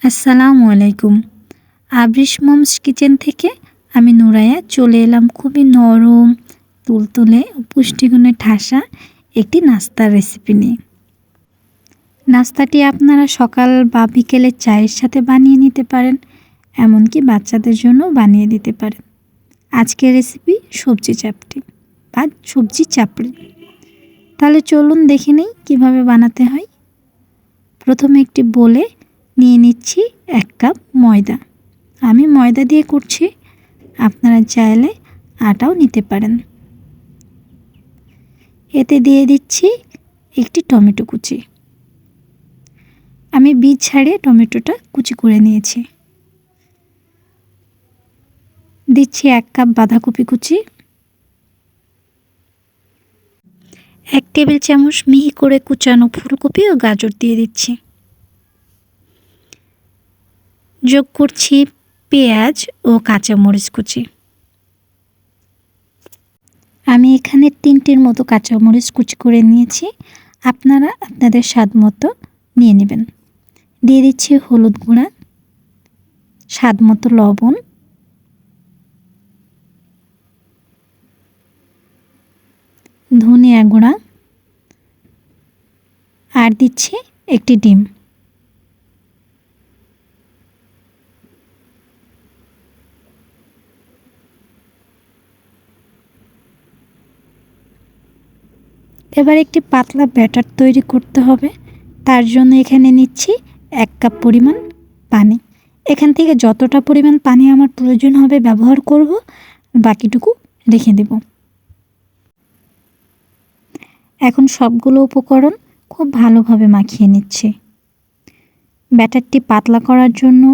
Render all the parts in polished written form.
আসসালামু আলাইকুম। আবরিশ moms kitchen থেকে আমি নুরায়া চলে এলাম খুবই নরম, তুলতুলে ও পুষ্টিগুণে ঠাসা একটি নাস্তার রেসিপি নিয়ে। নাস্তাটি আপনারা সকাল বা বিকেলের চায়ের সাথে বানিয়ে নিতে পারেন, এমনকি বাচ্চাদের জন্য বানিয়ে দিতে পারেন। আজকের রেসিপি সবজি চাপটি বা সবজি চাপড়ি। তাহলে চলুন দেখে নেই কীভাবে বানাতে হয়। প্রথমে একটি বোলে নিয়ে নিচ্ছি 1 কাপ ময়দা। আমি ময়দা দিয়ে করছি, আপনারা চাইলে আটাও নিতে পারেন। এতে দিয়ে দিচ্ছি একটি টমেটো কুচি। আমি বীজ ছাড়িয়ে টমেটোটা কুচি করে নিয়েছি। দিচ্ছি 1 কাপ বাঁধাকপি কুচি, 1 টেবিল চামচ মিহি করে কুচানো ফুলকপি ও গাজর দিয়ে দিচ্ছি। যোগ করছি পেঁয়াজ ও কাঁচামরিচ কুচি। আমি এখানে 3টের মতো কাঁচামরিচ কুচি করে নিয়েছি, আপনারা আপনাদের স্বাদ মতো নিয়ে নেবেন। দিয়ে দিচ্ছি হলুদ গুঁড়া, স্বাদ মতো লবণ, ধনিয়া গুঁড়া আর দিচ্ছি একটি ডিম। এবার একটি পাতলা ব্যাটার তৈরি করতে হবে। তার জন্য এখানে নিচ্ছি 1 কাপ পরিমাণ পানি। এখান থেকে যতটা পরিমাণ পানি আমার প্রয়োজন হবে ব্যবহার করব, বাকিটুকু রেখে দেব। এখন সবগুলো উপকরণ খুব ভালোভাবে মাখিয়ে নিচ্ছি। ব্যাটারটি পাতলা করার জন্য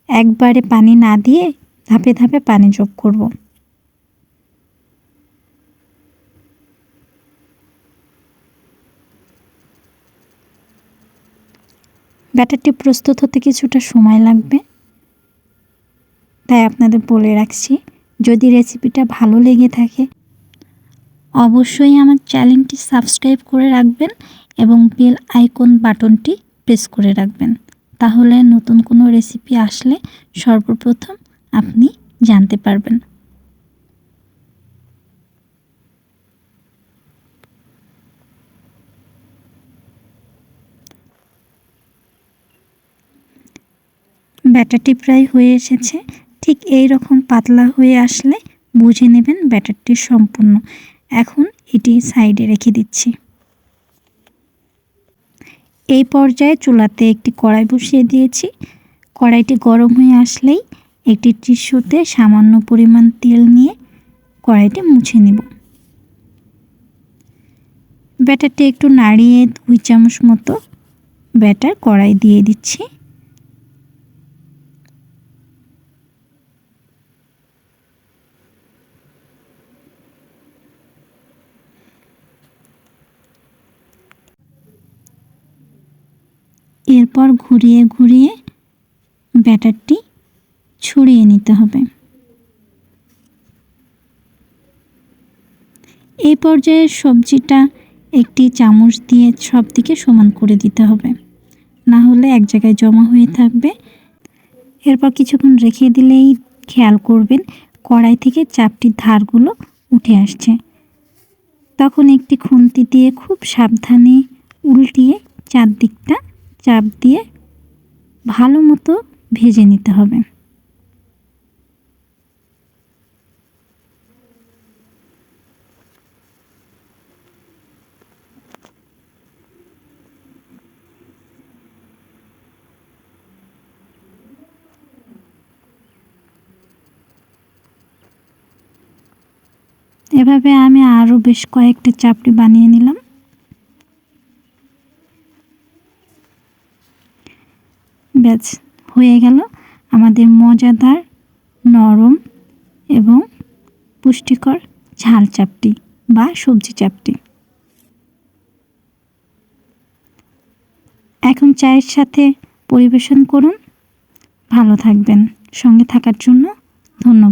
একবারে পানি না দিয়ে ধাপে ধাপে পানি যোগ করব। ব্যাটারটি প্রস্তুত হতে কিছুটা সময় লাগবে, তাই আপনাদের বলে রাখছি, যদি রেসিপিটা ভালো লেগে থাকে অবশ্যই আমার চ্যানেলটি সাবস্ক্রাইব করে রাখবেন এবং বেল আইকন বাটনটি প্রেস করে রাখবেন। তাহলে নতুন কোনো রেসিপি আসলে সর্বপ্রথম আপনি জানতে পারবেন। ব্যাটারটি প্রায় হয়ে এসেছে। ঠিক এই রকম পাতলা হয়ে আসলে বুঝে নেবেন ব্যাটারটি সম্পূর্ণ। এখন এটি সাইডে রেখে দিচ্ছি। এই পর্যায়ে চুলাতে একটি কড়াই বসিয়ে দিয়েছি। কড়াইটি গরম হয়ে আসলেই একটি টিস্যুতে সামান্য পরিমাণ তেল নিয়ে কড়াইটি মুছে নেব। ব্যাটারটি একটু নাড়িয়ে 2 চামচ মতো ব্যাটার কড়াই দিয়ে দিচ্ছি। এরপর ঘুরিয়ে ঘুরিয়ে ব্যাটারটি ছড়িয়ে নিতে হবে। এই পর্যায়ে সবজিটা একটি চামচ দিয়ে সব দিকে সমান করে দিতে হবে, না হলে এক জায়গায় জমা হয়ে থাকবে। এরপর কিছুক্ষণ রেখে দিলেই খেয়াল করবেন কড়াই থেকে চাপটির ধারগুলো উঠে আসছে। তখন একটি খুন্তি দিয়ে খুব সাবধানে উল্টিয়ে চারদিকটা চাপ দিয়ে ভালো মতো ভেজে নিতে হবে। এভাবে আমি আরও বেশ কয়েকটা চাপড়ি বানিয়ে নিলাম। ব্যাস হয়ে গেল আমাদের মজাদার, নরম এবং পুষ্টিকর ঝাল চাপটি বা সবজি চাপটি। এখন চায়ের সাথে পরিবেশন করুন। ভালো থাকবেন। সঙ্গে থাকার জন্য ধন্যবাদ।